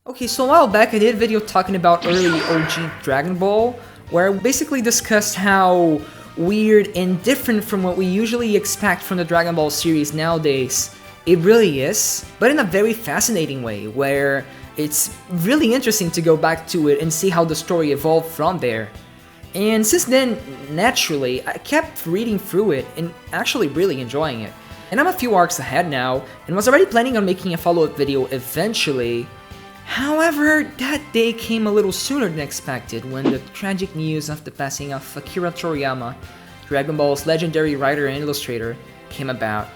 Okay, so a while back I did a video talking about early OG Dragon Ball, where I basically discussed how weird and different from what we usually expect from the Dragon Ball series nowadays it really is, but in a very fascinating way, where it's really interesting to go back to it and see how the story evolved from there. And since then, naturally, I kept reading through it and actually really enjoying it. And I'm a few arcs ahead now, and was already planning on making a follow-up video eventually. However, that day came a little sooner than expected when the tragic news of the passing of Akira Toriyama, Dragon Ball's legendary writer and illustrator, came about.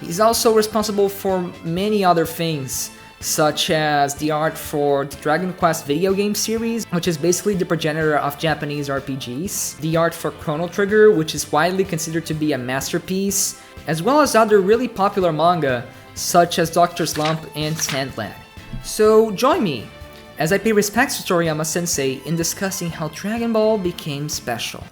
He's also responsible for many other things, such as the art for the Dragon Quest video game series, which is basically the progenitor of Japanese RPGs, the art for Chrono Trigger, which is widely considered to be a masterpiece, as well as other really popular manga, such as Dr. Slump and Sandland. So join me as I pay respects to Toriyama Sensei in discussing how Dragon Ball became special.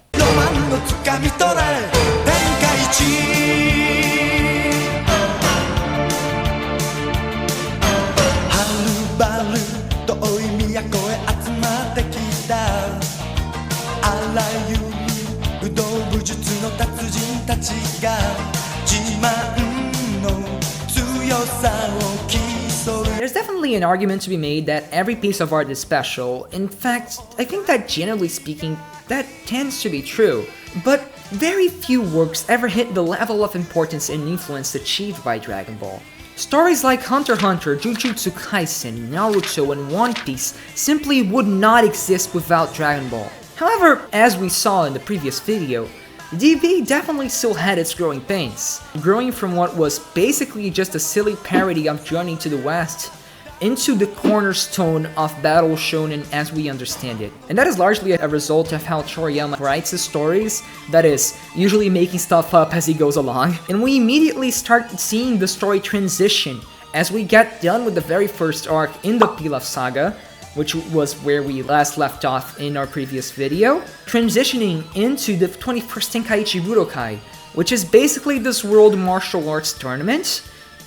There's definitely an argument to be made that every piece of art is special. In fact, I think that generally speaking, that tends to be true. But very few works ever hit the level of importance and influence achieved by Dragon Ball. Stories like Hunter x Hunter, Jujutsu Kaisen, Naruto, and One Piece simply would not exist without Dragon Ball. However, as we saw in the previous video, DB definitely still had its growing pains, growing from what was basically just a silly parody of Journey to the West into the cornerstone of battle shonen as we understand it. And that is largely a result of how Toriyama writes his stories, that is, usually making stuff up as he goes along. And we immediately start seeing the story transition as we get done with the very first arc in the Pilaf saga, which was where we last left off in our previous video, transitioning into the 21st Tenkaichi Budokai, which is basically this world martial arts tournament.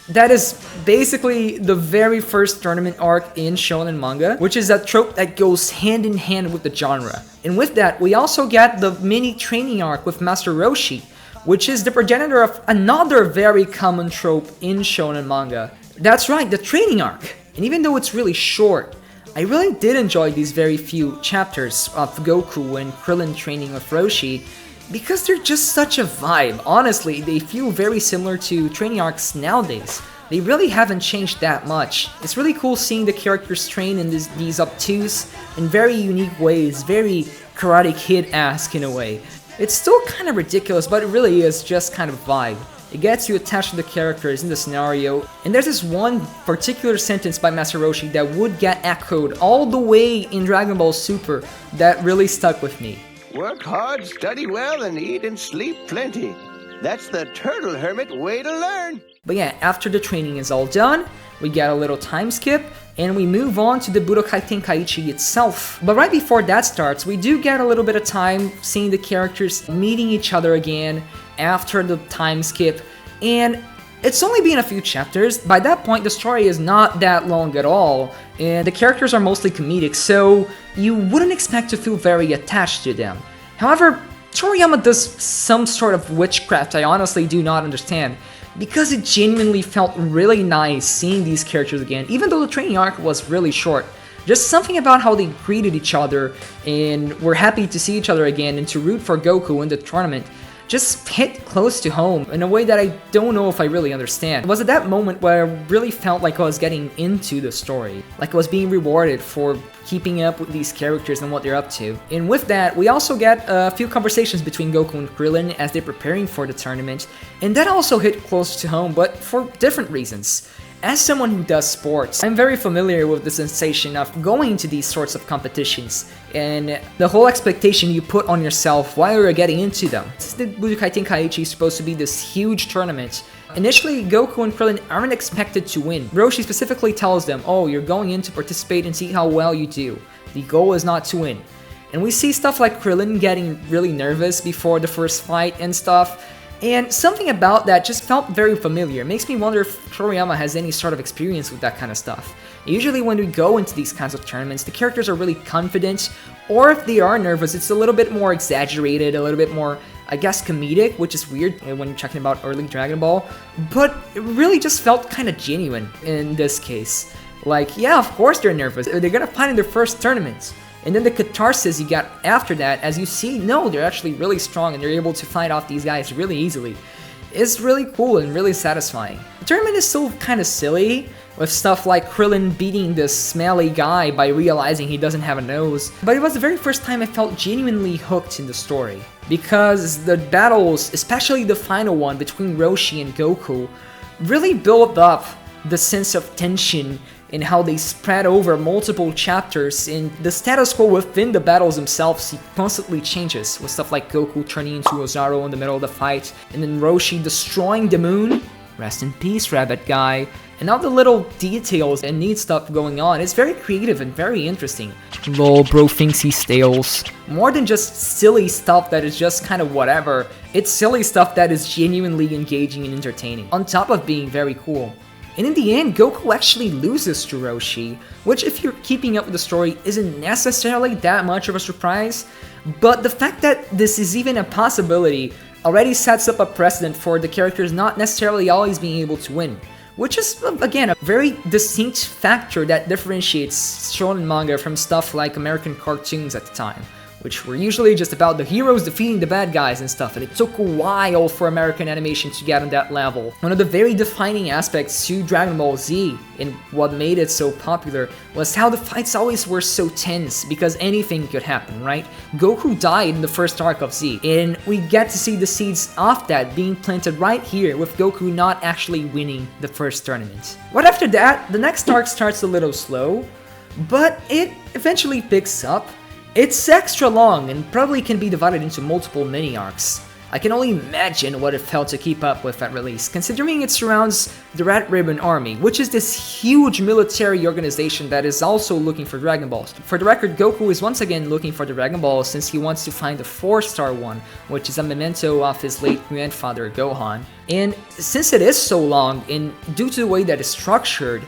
That is basically the very first tournament arc in shonen manga, which is a trope that goes hand in hand with the genre. And with that, we also get the mini training arc with Master Roshi, which is the progenitor of another very common trope in shonen manga. That's right, the training arc. And even though it's really short, I really did enjoy these very few chapters of Goku and Krillin training with Roshi because they're just such a vibe. Honestly, they feel very similar to training arcs nowadays. They really haven't changed that much. It's really cool seeing the characters train in these obtuse and very unique ways, very Karate Kid-esque in a way. It's still kind of ridiculous, but it really is just kind of vibe. It gets you attached to the characters in the scenario, and there's this one particular sentence by Master Roshi that would get echoed all the way in Dragon Ball Super that really stuck with me. Work hard, study well, and eat and sleep plenty. That's the turtle hermit way to learn. But yeah, after the training is all done, we get a little time skip, and we move on to the Budokai Tenkaichi itself. But right before that starts, we do get a little bit of time seeing the characters meeting each other again after the time skip, and it's only been a few chapters. By that point, the story is not that long at all, and the characters are mostly comedic, so you wouldn't expect to feel very attached to them. However, Toriyama does some sort of witchcraft I honestly do not understand, because it genuinely felt really nice seeing these characters again, even though the training arc was really short. Just something about how they greeted each other and were happy to see each other again and to root for Goku in the tournament just hit close to home in a way that I don't know if I really understand. It was at that moment where I really felt like I was getting into the story, like I was being rewarded for keeping up with these characters and what they're up to. And with that, we also get a few conversations between Goku and Krillin as they're preparing for the tournament, and that also hit close to home, but for different reasons. As someone who does sports, I'm very familiar with the sensation of going to these sorts of competitions and the whole expectation you put on yourself while you're getting into them. The Budokai Tenkaichi is supposed to be this huge tournament. Initially, Goku and Krillin aren't expected to win. Roshi specifically tells them, oh, you're going in to participate and see how well you do. The goal is not to win. And we see stuff like Krillin getting really nervous before the first fight and stuff. And something about that just felt very familiar. It makes me wonder if Toriyama has any sort of experience with that kind of stuff. Usually when we go into these kinds of tournaments, the characters are really confident, or if they are nervous, it's a little bit more exaggerated, a little bit more, I guess, comedic, which is weird when you're talking about early Dragon Ball, but it really just felt kind of genuine in this case. Like, yeah, of course they're nervous, they're gonna fight in their first tournaments. And then the catharsis you got after that, as you see, no, they're actually really strong and they're able to fight off these guys really easily. It's really cool and really satisfying. The tournament is still kind of silly, with stuff like Krillin beating this smelly guy by realizing he doesn't have a nose. But it was the very first time I felt genuinely hooked in the story. Because the battles, especially the final one between Roshi and Goku, really built up the sense of tension in how they spread over multiple chapters, and the status quo within the battles themselves constantly changes, with stuff like Goku turning into Ozaru in the middle of the fight, and then Roshi destroying the moon. Rest in peace, rabbit guy. And all the little details and neat stuff going on. It's very creative and very interesting. Lol, bro thinks he stales. More than just silly stuff that is just kind of whatever, it's silly stuff that is genuinely engaging and entertaining, on top of being very cool. And in the end, Goku actually loses to Roshi, which, if you're keeping up with the story, isn't necessarily that much of a surprise, but the fact that this is even a possibility already sets up a precedent for the characters not necessarily always being able to win, which is, again, a very distinct factor that differentiates shonen manga from stuff like American cartoons at the time, which were usually just about the heroes defeating the bad guys and stuff, and it took a while for American animation to get on that level. One of the very defining aspects to Dragon Ball Z, and what made it so popular, was how the fights always were so tense, because anything could happen, right? Goku died in the first arc of Z, and we get to see the seeds of that being planted right here, with Goku not actually winning the first tournament. Right after that, the next arc starts a little slow, but it eventually picks up. It's extra long and probably can be divided into multiple mini-arcs. I can only imagine what it felt to keep up with that release, considering it surrounds the Red Ribbon Army, which is this huge military organization that is also looking for Dragon Balls. For the record, Goku is once again looking for the Dragon Balls since he wants to find the 4-star one, which is a memento of his late grandfather Gohan. And since it is so long, and due to the way that it's structured,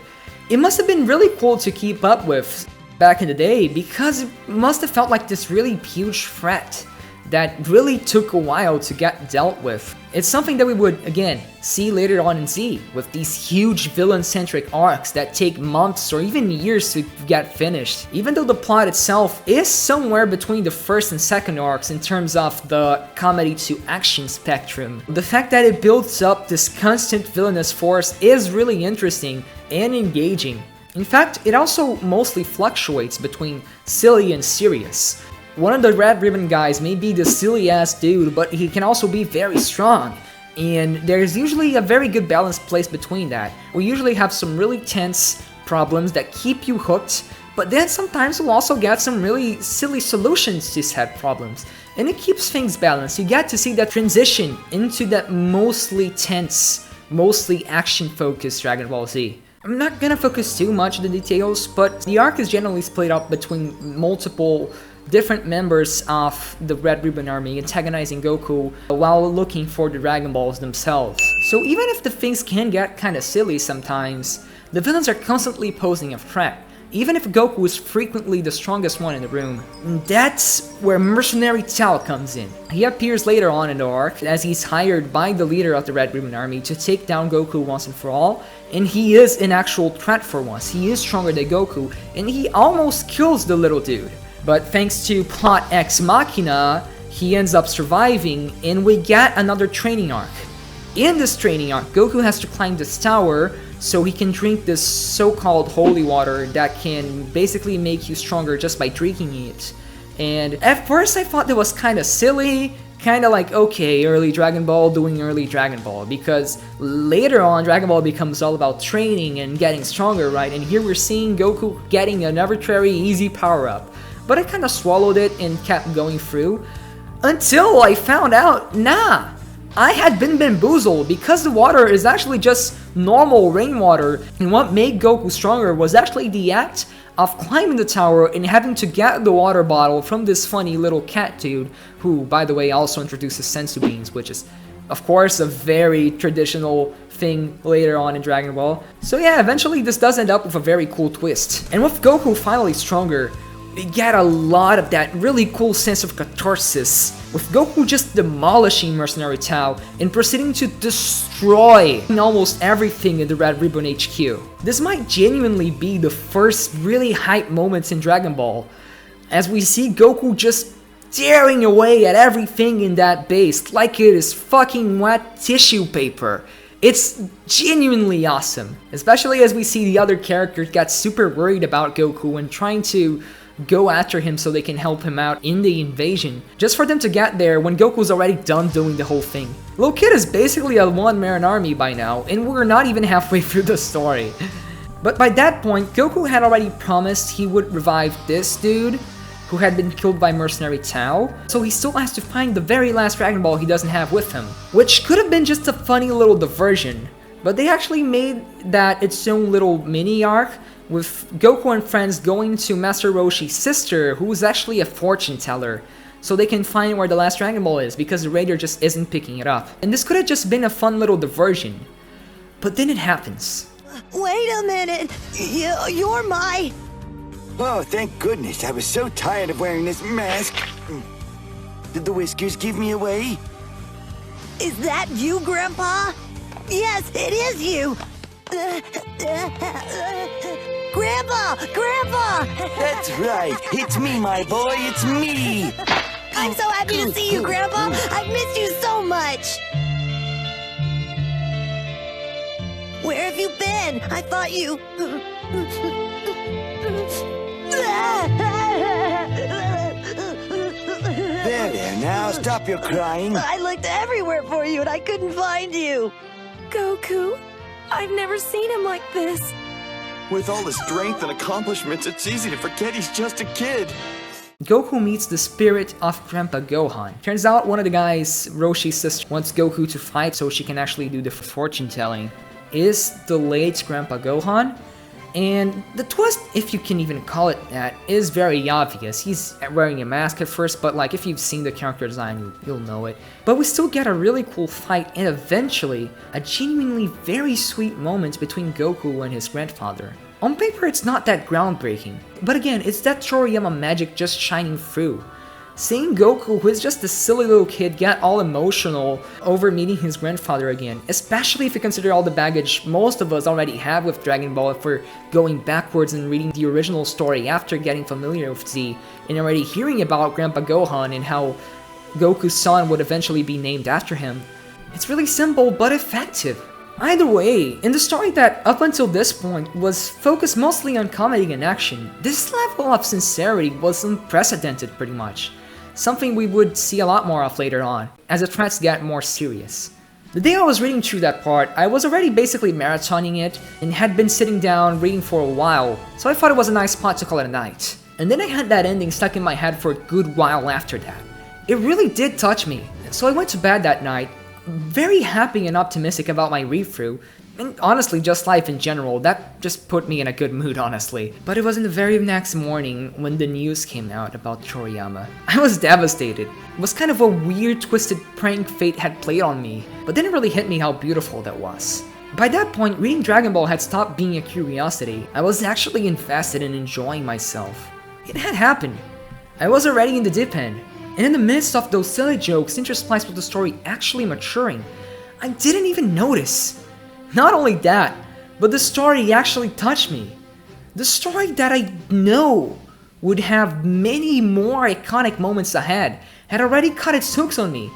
it must have been really cool to keep up with back in the day, because it must have felt like this really huge threat that really took a while to get dealt with. It's something that we would, again, see later on in Z, with these huge villain-centric arcs that take months or even years to get finished. Even though the plot itself is somewhere between the first and second arcs in terms of the comedy to action spectrum, the fact that it builds up this constant villainous force is really interesting and engaging. In fact, it also mostly fluctuates between silly and serious. One of the Red Ribbon guys may be the silly-ass dude, but he can also be very strong. And there's usually a very good balance placed between that. We usually have some really tense problems that keep you hooked, but then sometimes we'll also get some really silly solutions to said problems. And it keeps things balanced. You get to see that transition into that mostly tense, mostly action-focused Dragon Ball Z. I'm not gonna focus too much on the details, but the arc is generally split up between multiple different members of the Red Ribbon Army antagonizing Goku while looking for the Dragon Balls themselves. So even if the things can get kinda silly sometimes, the villains are constantly posing a threat, even if Goku is frequently the strongest one in the room. And that's where Mercenary Tao comes in. He appears later on in the arc as he's hired by the leader of the Red Ribbon Army to take down Goku once and for all, and he is an actual threat for once. He is stronger than Goku, and he almost kills the little dude. But thanks to Plot Ex Machina, he ends up surviving, and we get another training arc. In this training arc, Goku has to climb this tower so he can drink this so-called holy water that can basically make you stronger just by drinking it. And at first I thought that was kinda silly, kinda like, okay, early Dragon Ball doing early Dragon Ball, because later on Dragon Ball becomes all about training and getting stronger, right? And here we're seeing Goku getting an arbitrary easy power-up. But I kinda swallowed it and kept going through, until I found out, nah! I had been bamboozled, because the water is actually just normal rainwater, and what made Goku stronger was actually the act of climbing the tower and having to get the water bottle from this funny little cat dude, who, by the way, also introduces sensu beans, which is Of course, a very traditional thing later on in Dragon Ball. So yeah, eventually this does end up with a very cool twist. And with Goku finally stronger, we get a lot of that really cool sense of catharsis, with Goku just demolishing Mercenary Tao and proceeding to destroy almost everything in the Red Ribbon HQ. This might genuinely be the first really hype moments in Dragon Ball, as we see Goku just tearing away at everything in that base like it is fucking wet tissue paper. It's genuinely awesome, especially as we see the other characters get super worried about Goku and trying to go after him so they can help him out in the invasion, just for them to get there when Goku's already done doing the whole thing. Lil Kid is basically a one-man army by now, and we're not even halfway through the story. But by that point, Goku had already promised he would revive this dude, who had been killed by Mercenary Tao, so he still has to find the very last Dragon Ball he doesn't have with him, which could have been just a funny little diversion, but they actually made that its own little mini arc, with Goku and friends going to Master Roshi's sister, who is actually a fortune teller, so they can find where the last Dragon Ball is, because the Raider just isn't picking it up. And this could have just been a fun little diversion, but then it happens. Wait a minute! You're my... Oh, thank goodness. I was so tired of wearing this mask. Did the whiskers give me away? Is that you, Grandpa? Yes, it is you! Grandpa! Grandpa! That's right. It's me, my boy. It's me. I'm so happy to see you, Grandpa! I've missed you so much! Where have you been? I thought you... There, now. Stop your crying. I looked everywhere for you and I couldn't find you! Goku, I've never seen him like this. With all his strength and accomplishments, it's easy to forget he's just a kid. Goku meets the spirit of Grandpa Gohan. Turns out one of the guys Roshi's sister wants Goku to fight so she can actually do the fortune telling is the late Grandpa Gohan. And the twist, if you can even call it that, is very obvious. He's wearing a mask at first, but like if you've seen the character design, you'll know it. But we still get a really cool fight and eventually a genuinely very sweet moment between Goku and his grandfather. On paper, it's not that groundbreaking, but again, it's that Toriyama magic just shining through. Seeing Goku, who is just a silly little kid, get all emotional over meeting his grandfather again, especially if you consider all the baggage most of us already have with Dragon Ball if we're going backwards and reading the original story after getting familiar with Z, and already hearing about Grandpa Gohan and how Goku's son would eventually be named after him. It's really simple but effective. Either way, in the story that up until this point was focused mostly on comedy and action, this level of sincerity was unprecedented pretty much. Something we would see a lot more of later on, as the threats get more serious. The day I was reading through that part, I was already basically marathoning it and had been sitting down reading for a while, so I thought it was a nice spot to call it a night. And then I had that ending stuck in my head for a good while after that. It really did touch me, so I went to bed that night, very happy and optimistic about my read-through, and honestly just life in general. That just put me in a good mood, honestly. But it was in the very next morning when the news came out about Toriyama. I was devastated. It was kind of a weird twisted prank fate had played on me, but then it really hit me how beautiful that was. By that point, reading Dragon Ball had stopped being a curiosity. I was actually invested in enjoying myself. It had happened. I was already in the deep end, and in the midst of those silly jokes interspliced with the story actually maturing, I didn't even notice. Not only that, but the story actually touched me. The story that I know would have many more iconic moments ahead had already cut its hooks on me.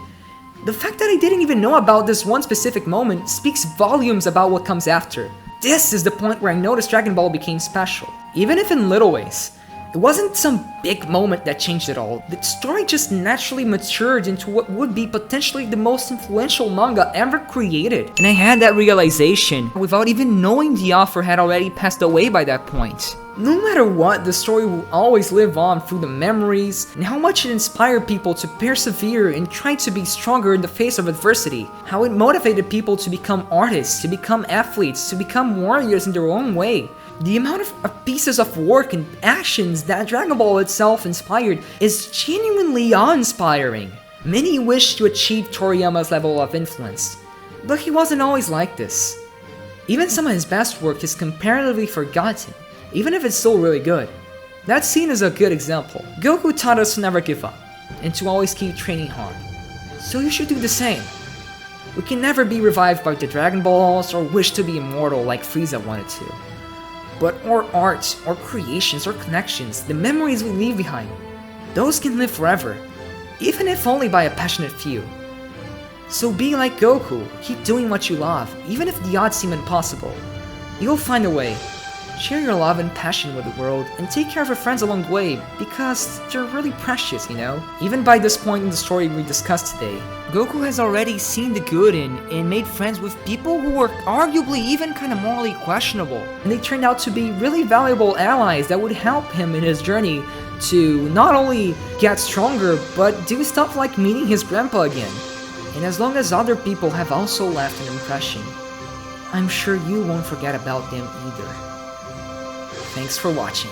The fact that I didn't even know about this one specific moment speaks volumes about what comes after. This is the point where I noticed Dragon Ball became special, even if in little ways. It wasn't some big moment that changed it all. The story just naturally matured into what would be potentially the most influential manga ever created. And I had that realization without even knowing the author had already passed away by that point. No matter what, the story will always live on through the memories and how much it inspired people to persevere and try to be stronger in the face of adversity. How it motivated people to become artists, to become athletes, to become warriors in their own way. The amount of pieces of work and actions that Dragon Ball itself inspired is genuinely awe-inspiring. Many wished to achieve Toriyama's level of influence, but he wasn't always like this. Even some of his best work is comparatively forgotten, even if it's still really good. That scene is a good example. Goku taught us to never give up, and to always keep training hard. So you should do the same. We can never be revived by the Dragon Balls or wish to be immortal like Frieza wanted to. But our art, our creations, our connections, the memories we leave behind, those can live forever, even if only by a passionate few. So be like Goku, keep doing what you love, even if the odds seem impossible. You'll find a way. Share your love and passion with the world, and take care of your friends along the way, because they're really precious, you know? Even by this point in the story we discussed today, Goku has already seen the good in and made friends with people who were arguably even kinda morally questionable. And they turned out to be really valuable allies that would help him in his journey to not only get stronger, but do stuff like meeting his grandpa again. And as long as other people have also left an impression, I'm sure you won't forget about them either. Thanks for watching.